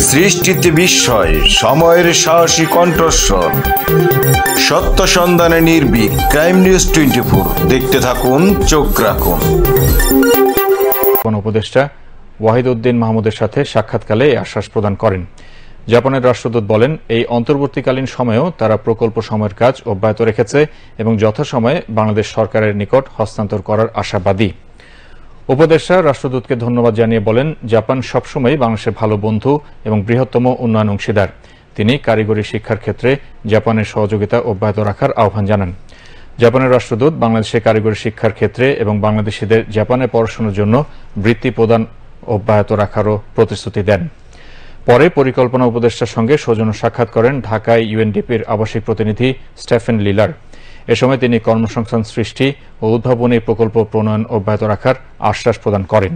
সৃষ্টিতে বিস্ময়, সময়ের সাহসী কণ্ঠস্বর, সত্য সন্ধানে নির্ভীক। ক্রাইম নিউজ 24 দেখতে থাকুন, চোখ রাখুন। উপদেষ্টা ওয়াহিদ উদ্দিন মাহমুদের সাথে সাক্ষাৎকালে এই আশ্বাস প্রদান করেন। জাপানের রাষ্ট্রদূত বলেন, এই অন্তর্বর্তীকালীন সময়েও তারা প্রকল্প সময়ের কাজ অব্যাহত রেখেছে এবং যথাসময়ে বাংলাদেশ সরকারের নিকট হস্তান্তর করার আশাবাদী। উপদেষ্টা রাষ্ট্রদূতকে ধন্যবাদ জানিয়ে বলেন, জাপান সবসময় বাংলাদেশের ভালো বন্ধু এবং বৃহত্তম উন্নয়ন অংশীদার। তিনি কারিগরি শিক্ষার ক্ষেত্রে জাপানের সহযোগিতা অব্যাহত রাখার আহ্বান জানান। জাপানের রাষ্ট্রদূত বাংলাদেশে কারিগরি শিক্ষার ক্ষেত্রে এবং বাংলাদেশিদের জাপানে পড়াশোনার জন্য বৃত্তি প্রদান অব্যাহত রাখারও প্রতিশ্রুতি দেন। পরে পরিকল্পনা উপদেষ্টার সঙ্গে সৌজন্য সাক্ষাৎ করেন ঢাকায় ইউএনডিপির আবাসিক প্রতিনিধি স্টেফেন লিলার। এ সময় তিনি কর্মসংস্থান সৃষ্টি ও উদ্ভাবনী প্রকল্প প্রণয়ন অব্যাহত রাখার আশ্বাস প্রদান করেন।